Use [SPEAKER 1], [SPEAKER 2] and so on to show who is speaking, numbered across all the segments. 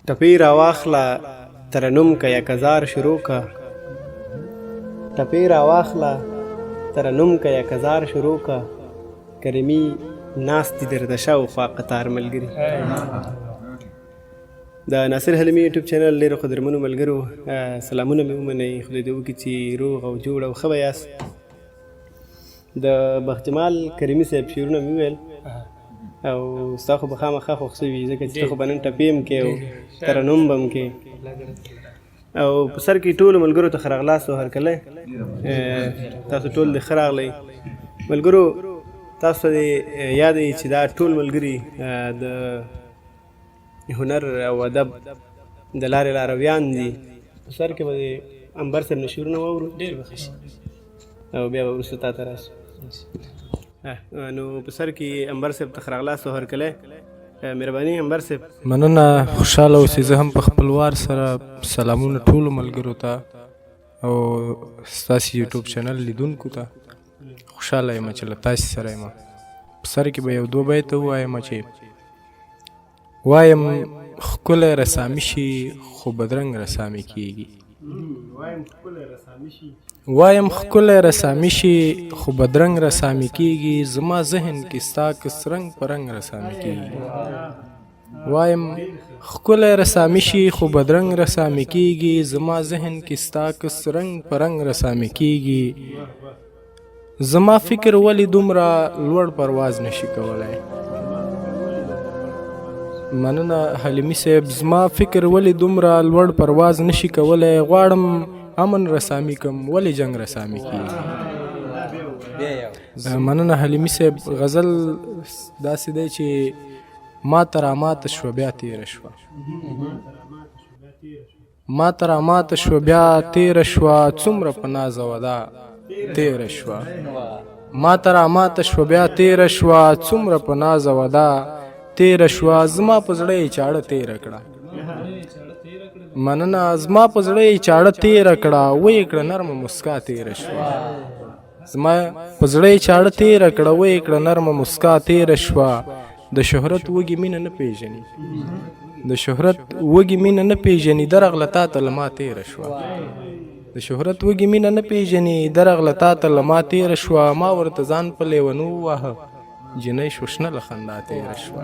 [SPEAKER 1] ټپې راواخله ترنم که یک هزار شروع که ټپې راواخله ترنم که یک هزار شروع که کرمي ناست دي درته شاوخوا قطار ملګري. د ناصر حلیمي یوټیوب چینل ډېرو قدرمنو ملګرو سلامونه مې ومنئ. خدای دې وکړي چې روغ او جوړ او ښه به یاست. د بختجمال کریمي صاحب شعرونه مې وویل او ستا خو به خامخا خوښ شوي ځکه چې ته خو به نن ټپې هم کې او ترنم به هم کې او په سر کې ټولو ملګرو ته ښه راغلاست او هرکلی تاسو ټول دې ښه راغلی. ملګرو تاسو ته دې یاد وي چې دا ټول ملګري د هنر او ادب د لارې لارویان دي. په سر کې به د انبر صاحب نه شعرونه واورو ډېر به ښه شي او بیا به وروسته تا ته راشو. نو په سر کې انبر صاحب ته ښه راغلاست او هرکلی. مهرباني انبر صاحب.
[SPEAKER 2] مننه، خوشحاله اوسئ. زه هم په خپل وار سره سلامونه ټولو ملګرو ته او ستاسې یوټیوب چینل لیدونکو ته. خوشحاله یم چې له تاسې سره یم. په سر کې به یو دوه بیته ووایم چې وایم ښکلی رسامي شي خو بدرنګ رسامي کېږي. وایم ښکلی رسامي شي خو بدرنګ رسامي کېږي، زما ذهن کې ستا کس رنګ په رنګ رسامي کېږي. وایم ښکلی رسامي شي خو بدرنګ رسامي کېږي، زما ذهن کې ستا کس رنګ په رنګ رسامي کېږي. زما فکر ولې دومره لوړ پرواز نشي کولی؟ مننه حلیمي صاحب. زما فکر ولې دومره لوړ پرواز نشي کولی؟ غواړم امن رسامي کم ولې جنگ رسامي کېږي. مننه حلیمي صاحب. غزل داسې دی چې ماته راماته شوه بیا تېره شوه، ماته راماته شوه بیا تېره شوه، څومره په ناز او ادا تېره شوه. ماته راماته شوه بیا تېره شوه، څومره په ناز او ادا تېره شوه، زما په زړه یې چاړه تېره کړه. مننه. زما په زړه یې چاړه تېره کړه، ویې کړه نرمه مسکا تېره شوه. زما په زړه یې چاړه تېره کړه، ویې کړه نرمه مسکا تېره شوه. د شهرت وږي مینه نه پېژني، د شهرت وږي مینه نه پېژني، درغله تا ته له ما تېره شوه. د شهرت وږي مینه نه پېژني، درغله تا ته له ما تېره شوه. ما ورته ځان په لیونو وواهه، جنۍ شوشنه له خندا تېره شوه.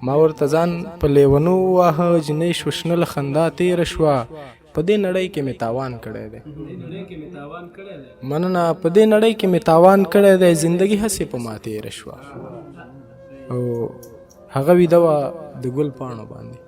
[SPEAKER 2] ما ورته ځان په لیونو وواهه، جنۍ شوشنه له خندا تېره شوه. په دې نړۍ کې مې تاوان کړی دی. مننه. په دې نړۍ کې مې تاوان کړی دی، زندګي هسې په ما تېره شوه. او هغه ویده وه د ګل پاڼو باندې،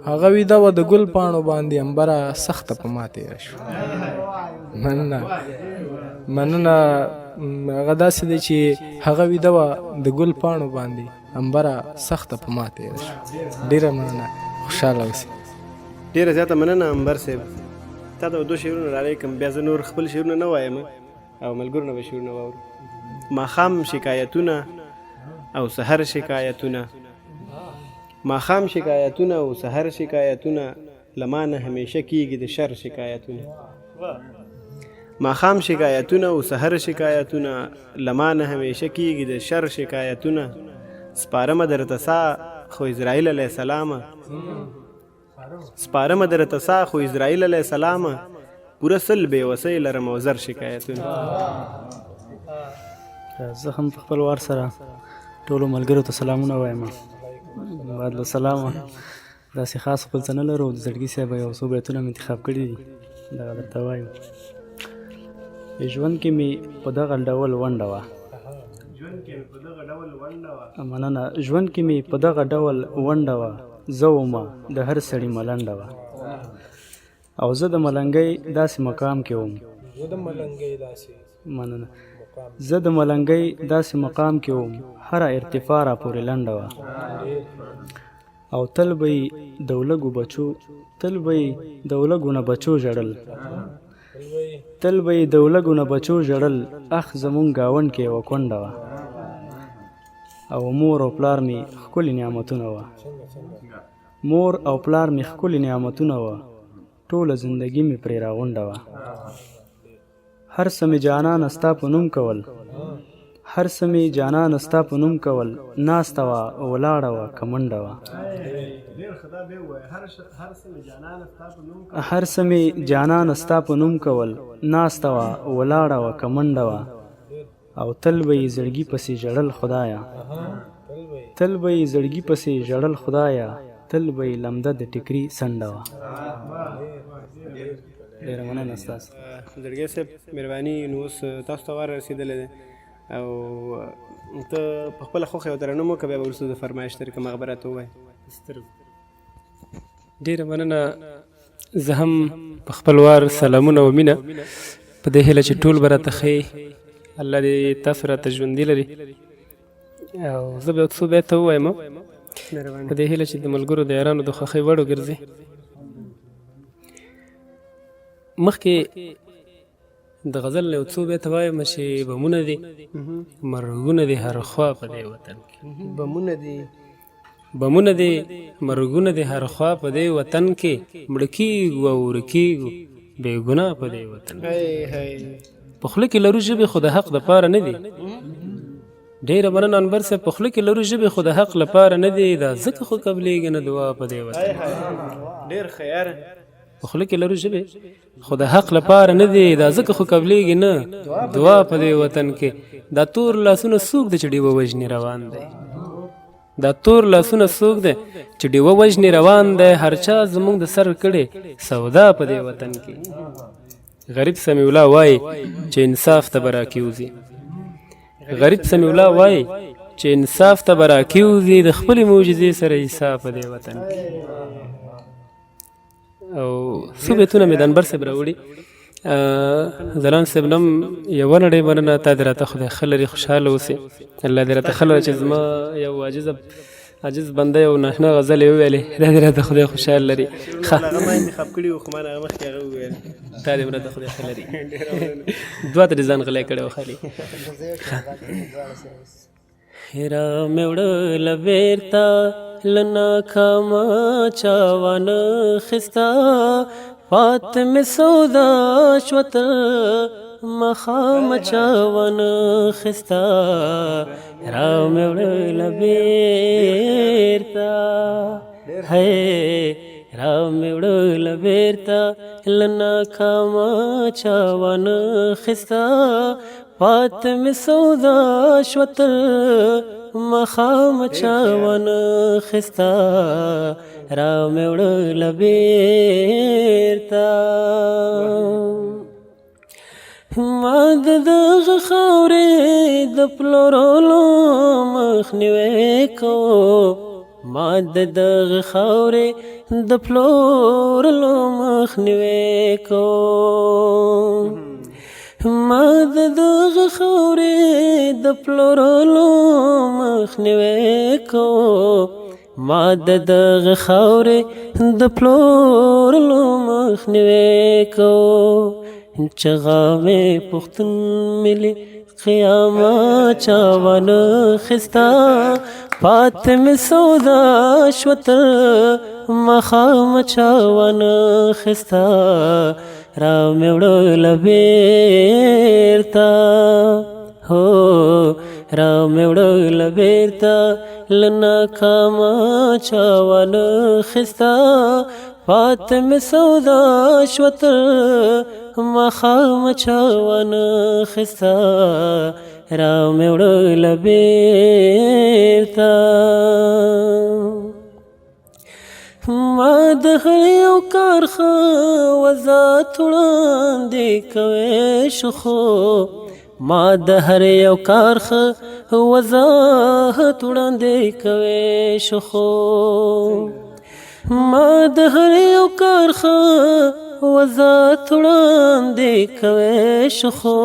[SPEAKER 2] هغه ویده وه د ګل پاڼو باندې، انبره سخته په ما تېره شوه. مننه. مننه. هغه داسې دی چې هغه ویده وه د ګل پاڼو باندې، انبره سخته په ما تېره شوه. ډېره مننه، خوشحاله اوسئ.
[SPEAKER 1] ډېره زیاته مننه انبر صاحب. تا ته به دوه شعرونه ډالۍ کړم، بیا زه نور خپل شعرونه نه وایم او ملګرو نه به شعرونه واورو. ماښام شکایتونه او سحر شکایتونه، ماښام شکایتونه او سحر شکایتونه، له ما نه همیشه کېږي د شر شکایتونه. ماښام شکایتونه او سحر شکایتونه، له ما نه همیشه کېږي د شر شکایتونه. سپارمه درته سا خو اسرائیل علیه السلامه، سپارمه درته سا خو اسرائیل علیه السلامه، پوره سل بېوسۍ لرم او زر شکایتونه.
[SPEAKER 3] زه هم په خپل وار سره ټولو ملګرو ته سلامونه وایم. بعد له سلامه داسې خاص خپل څه نه لرو. د زړګي صاحب یو څو بیتونه مې انتخاب کړي دي، دغه درته وایم. ژوند کې مې په دغه ډول ونډه وه، مننه. ژوند کې مې په دغه ډول ونډه وه، زه ومه د هر سړي ملنډه وه، او زه د ملنګۍ داسې مقام کې وم. مننه. زه د ملنګۍ داسې مقام کې وم، هره ارتفاع را پورې لنډه وه، او تل به یې د ولږو بچو، تل به یې د ولږو نه بچو ژړل، تل به یې د ولږو نه بچو ژړل، اخ زمونږ ګاونډ کې یوه کونډه وه، او مور او پلار مې ښکلي نعمتونه وه، مور او پلار مې ښکلي نعمتونه وه، ټوله زندګي مې پرې راغونډه وه. هر څه مې جانانه ستا په نوم کول، هر څه مې جانان ستا په نوم کول ناسته وه ولاړه وه که منډه وه هر څه مې جانان ستا په نوم کول ناسته وه ولاړه وه که منډه وه او تل به یې زړګي پسې ژړل خدایه تل به یې زړګي پسې ژړل خدایه تل به یې لمده د ټیکري څنډه وه ډېره مننه ستاسو
[SPEAKER 1] زړګی صاحب مهرباني نو اوس تاسو ته وار رسېدلی دی او ته په خپله خوښه یو ترنم وکړه بیا به وروسته د فرمایش ترې کومه خبره ته ووایې
[SPEAKER 4] ډېره مننه زه هم په خپل وار سلامونه و مینه په دې هیله چې ټول به راته ښې الله دې تاسو راته ژوندي لري او زه به یو څو بیته ووایم په دې هیله چې د ملګرو د یارانو د خوښۍ وړ وګرځي مخکې د غزل نه یو څو بیته وایم چې بمونه دي مرګونه دي هر خوا په دې وطن کې بمونه دي مرګونه دي هر خوا په دې وطن کې مړه کېږو او ورکېږو بې ګناه په دې وطن په خوله کې لرو ژبې خو د حق دپاره نه دي ډېره مننه انور صاحب په خوله کې لرو ژبې خو د حق لپاره نه دي دا ځکه خو قبلېږي نه دعا په دې وطن
[SPEAKER 1] ډېر ښه یاره
[SPEAKER 4] په خوله کې لرو ژبې خو د حق لپاره نه دی دا ځکه خو قبلېږي نه دعا په دې وطن کې دا تور لاسونه څوک دی چې ډېوه وژنې روان دی دا تور لاسونه څوک دی چې ډېوه وژنې روان دی هر چا زموږ د سر کړې سودا په دې وطن کې غریب سمیع الله وایي چې انصاف ته به راکېوځي غریب سمیع الله وایي چې انصاف ته به راکېوځي د خپلې معجزې سره عیسی په دې وطن کې او څو بیتونه مې د انبر صاحب راوړي ځلان صاحب نم یوه نړۍ مننه تا دې راته خدای ښه لري خوشحاله اوسې الله دې راته ښه لري چې زما یو عاجز بنده یو ناشنا غزل یې وویلې دا دې راته خدای خوشحاله لري
[SPEAKER 1] هغه ما انتخاب کړي وو خو ما نه هغه مخکې هغه وویل
[SPEAKER 4] تا دې راته خدای ښه لري دوه ترې ځان غلی کړی و خالي هیرا مې وړله بېرته له ناکامه چاوان خستا پات مې سودا شوه تر مخامه چاوان خستا را مې وړله بېرته هی را مې وړله بېرته له ناکامه چاوان خستا پات مې سودا شوه تر مخام چاوان خستا را مې وړله بېرته ما د دغه خاورې د پلورلو مخنیوی کو ما د دغه خاورې د پلورلو مخنیوی کو ما د دغه خاورې د پلورلو مخنیوی کو ما د دغه خاورې د پلورلو مخنیوی کو چغا مې پښتون ملي قیامت چاوان خستا پات مې سودا شوه تر مخام چاوان خستا را مې وړله بېرته هو را مې وړله بېرته له ناکامه چاوان خستا پات مې سودا شوه تر مخام چاوان خستا را مې وړله بېرته ما د هر یو کار ښه وضاحت وړاندې کوی شو خو ما د هر یو کار ښه وضاحت وړاندې کوی شو خو ما د هر یو کار ښه وضاحت وړاندې کوی شو خو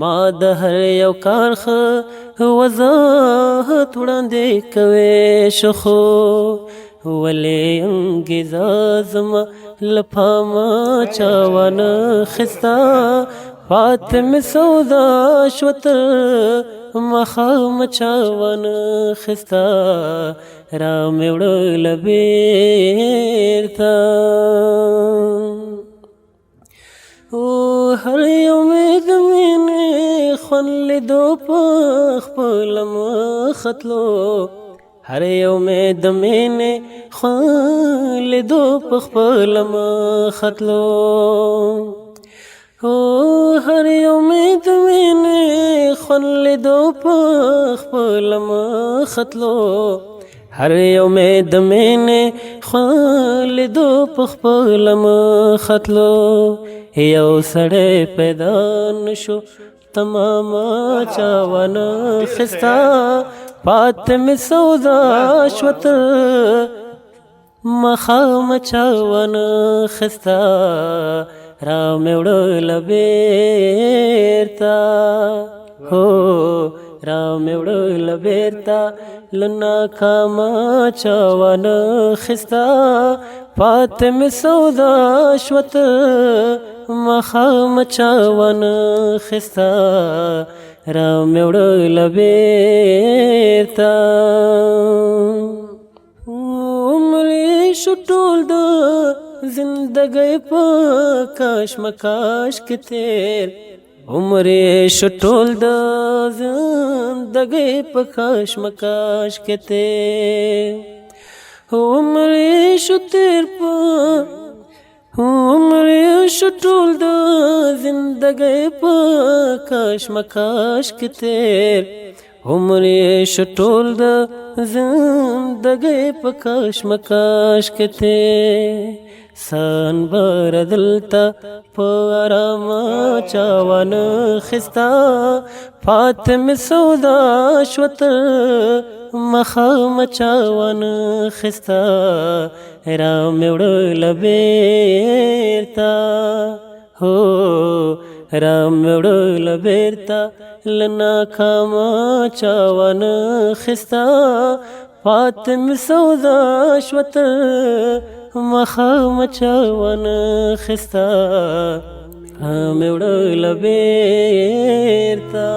[SPEAKER 4] ما د هر یو کار ښه وضاحت وړاندې کوی شو خو ولې انګیزه زما له پامه چاوان خستا پات مې سودا شوه تر مخام چاوان خستا را مې وړله بېرته هر یو مې د مینې خوند لیدو په خپله مخ تلو هر یو مې د مینې خوند لیدو په خپله مخ تلو هر یو مې د مینې خوند لیدو په خپله مخ تلو هر یو مې د مینې خوند لیدو په خپله مخ تلو یو سړی پیدا نشو تماما چا ونه خستا پاتې مې سودا شوه تر مخامه چا ونه خستا را مې وړله بېرته هو را مې وړله بېرته له ناکامه چا ونه خستا پاتې مې سودا شوه تر مخامه چا ونه خستا را مې وړله بېرته عمر یې شو ټول د زندګۍ په کشمکش کې تېر عمر یې شو ټول د زندګۍ په کشمکش کې تېر عمر یې شو تېر په عمر یې شو ټول د زندګۍ په کشمکش کې تېر عمر یې شو ټول د زندګۍ په کشمکش کې تېر سان بر دلته په آرامه چا ونه خستا پاتې مې سودا شوه تر مخامه چا ونه خستا را مې وړله بېرته هو را مې وړله بېرته له ناکامه چا ونه خستا پاتې مې سودا شوه تر مخامه چا ونه خستا را مې وړله بېرته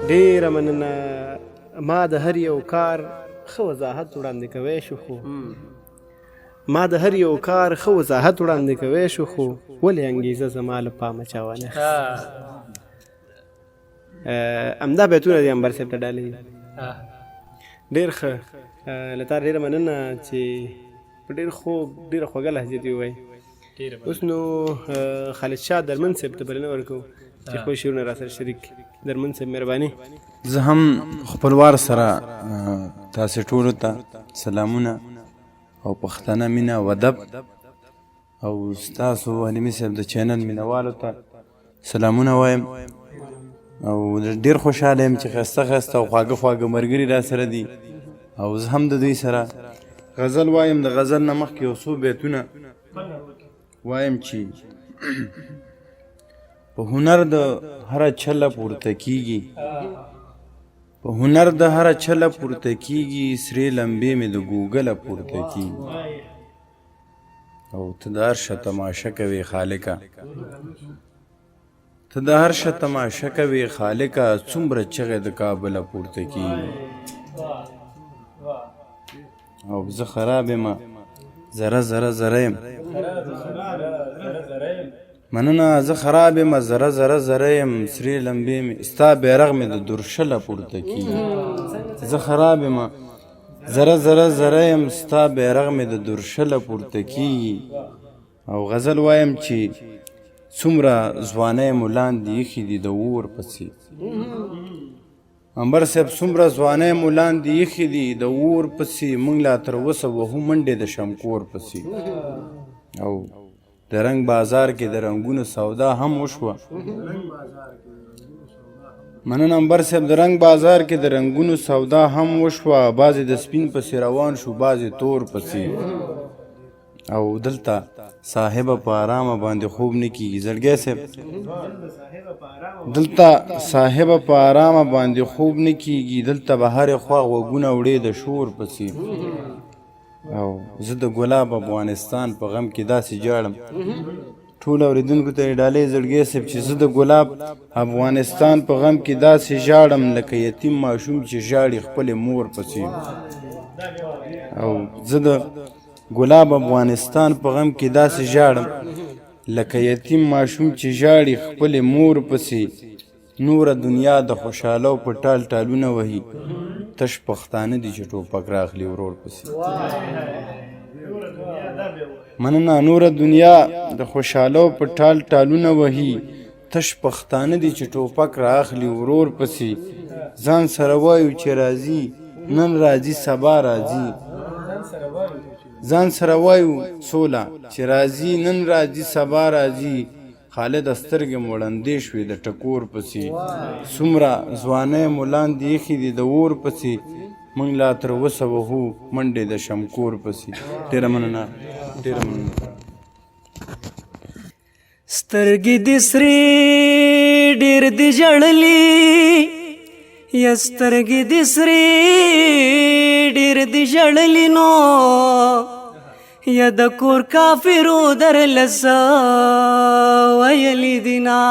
[SPEAKER 1] ډېره مننه ما د هر یو کار ښه وضاحت وړاندې کوی شو خو ولې انګیزه زما له پامه چا ونه همدا بیتونه دي انبر صاحب ته ډالۍ ډېر ښه له تا ډېره مننه چې په ډېر خوږ ډېره خوږه لهجه دې ووایي اوس نو خالد شاه درمن صاحب ته بلنه ورکوو چې خپل شعرونه را سره شریک درمن صاحب مهرباني
[SPEAKER 5] زه هم خپلوار سره تاسې ټولو ته سلامونه او پښتنه مینه او ادب او ستاسو حلیمي صاحب د چینل مینهوالو ته سلامونه وایم او ډېر خوشحاله یم چې ښایسته ښایسته او خواږه خواږه ملګري را سره دي او زه هم د دوی سره غزل وایم د غزل نه مخکې یو څو بیتونه وایم چې په هنر د هره چله پورته کیږي په هنر د هره چله پورته کیږي سرې لمبې مې د ګوګله پورته کیږي او ته د هر شه تماشه کوې خالقه ته د هر شه تماشه کوې خالقه څومره چغې د کابله پورته کیږي او زه خراب یم ذره ذره ذره یم مننه زه خراب یم ذره ذره ذره یم سرې لمبې مې ستا بیرغ مې د درشله پورته کیږي زه خراب یم ذره ذره ذره یم ستا بیرغ مې د درشله پورته کیږي او غزل وایم چې څومره ځوانۍ مو لاندې ایښي دي د اور پسې انبر صاحب څومره ځوانۍ مو لاندې ایښي دي د اور پسې موږ لا تر اوسه وهو منډې د شمکور پسې او د رنګ بازار کې د رنګونو سودا هم وشوه مننه انبر صاحب د رنګ بازار کې د رنګونو سودا هم وشوه بعضې د سپین پسې روان شو بعضې تور پسې او دلته صاحبه په آرامه باندې خوب نه کیږي زړګی صاحب دلته صاحبه په آرامه باندې خوب نه کیږي دلته به هرې خوا غوږونه وړې د شور پسې او زه د ګلاب افغانستان په غم کې داسې جاړم ټول اورېدونکو ته یې ډالۍ زړګی صاحب چې زه د ګلاب افغانستان په غم کې داسې ژاړم لکه یتیم ماشوم چې ژاړي خپلې مور پسې او زه د ګلاب افغانستان په غم کې داسې ژاړم لکه یتیم ماشوم چې ژاړي خپلې مور پسې نوره دنیا د خوشحالو په ټال ټالونه وهي تش پښتانه دي چې ټوپک راخلي ورور پسې مننه نوره دنیا د خوشحالو په ټال ټالونه وهي تش پښتانه دي چې ټوپک راخلي ورور پسې ځان سره وایو چې راځي نن راځي سبا راځي ځان سره وایو سوله چې راځي نن راځي سبا راځي خالد سترګې مو ړندې شوې د ټکور پسې څومره ځوانۍ مو لاندې ایښي دي د اور پسې موږ لا تر اوسه وهو منډې د شمکور پسې ډېره مننه ډېره مننه
[SPEAKER 6] سترګې دې سرې ډېر دې ژړلي یا سترګې دې سرې ډېر دې ژړلي نو یا د کور کافرو درله څه ویلي دي نه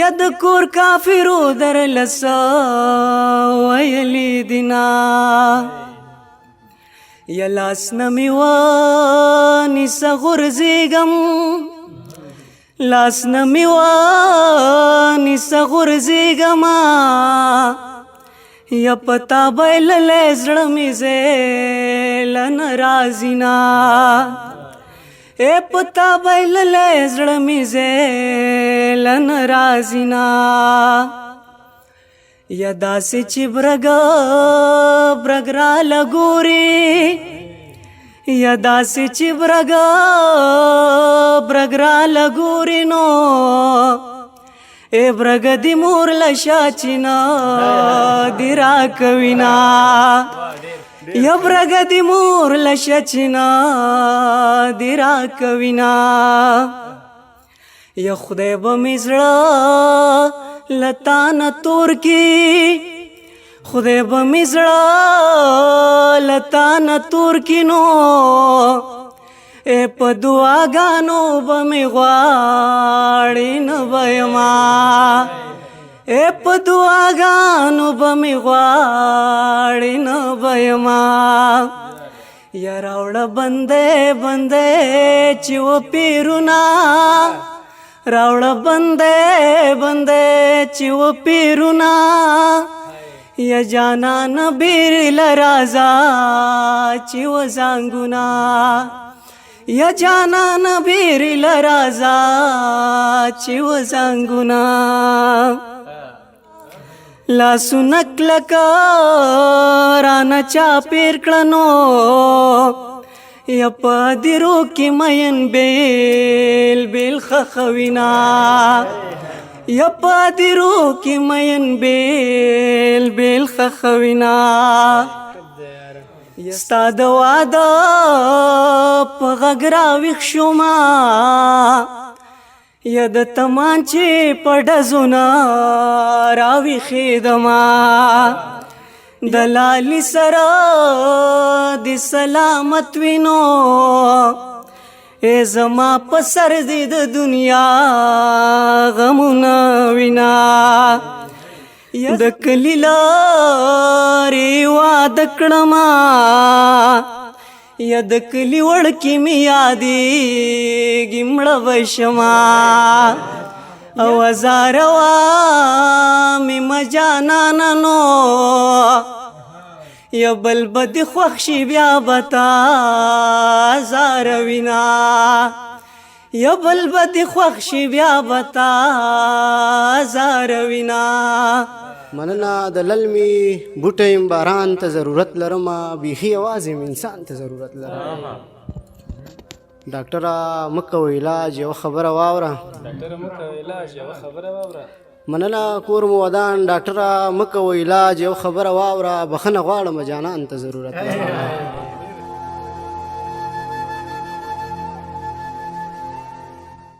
[SPEAKER 6] یا د کور کافرو درله څه ویلي دي نه یا لاس نه مې ونیسه غورځېږم لاس نه مې ونیسه غورځېږمه یا پتا بایللی زړه مې زیله نه راځي نه ای پتا بایللی زړه مې زیله نه راځي نه یا داسې چې برګ راله ګورې یا داسې چې برګ راله ګورې نو ای برګ دې مور له شا چې نه دې راکوي نه یا برګ دې مور له شا چې نه دې راکوي نه یا خدای به مې زړه لتا نه تور کی خدای به مې زړه لتا نه تور کی نو ای په دعاګانو به مې غواړې نه ویما ای په دعاګانو به مې غواړې نه ویما یا راوړه بندې بندې چې و پیرونه راوړه بندې بندې چې و پیرونه یا جانان بیر لرازا چې و زنګونه یا جانان بیر لرازا چې و زنګونه لاسونه کلکه رانه چا پیر کړنو یا پادرو کی مین بیل بیل خخوینا یا پادرو کی مین بیل بیل خخوینا ستا د واده په غږ راویښ شوما یا د تمانچې په ډزونه راویښېدما دلالی سره د سلامت وینو ای زما په سر دې د دنیا غمونه وینا د کلي لارې واده کړما یا د کلي وړکې مې یادېږي مړه به شما او هزاروا مې مجانانه نو یا بل به دې خوښ شي بیا به تا زاروینا یا بل به دې خوښ شي بیا به تا زاروینا
[SPEAKER 1] مننه د للمي بوټی باران ته ضرورت لرم بیخي یوازې انسان ته ضرورت لرم ډاکټره مکه علاج یو خبره واوره مننه کور مو ودان ډاکټره مکه علاج یو خبره واوره بخنه غواړم جانان ته ضرورت لرم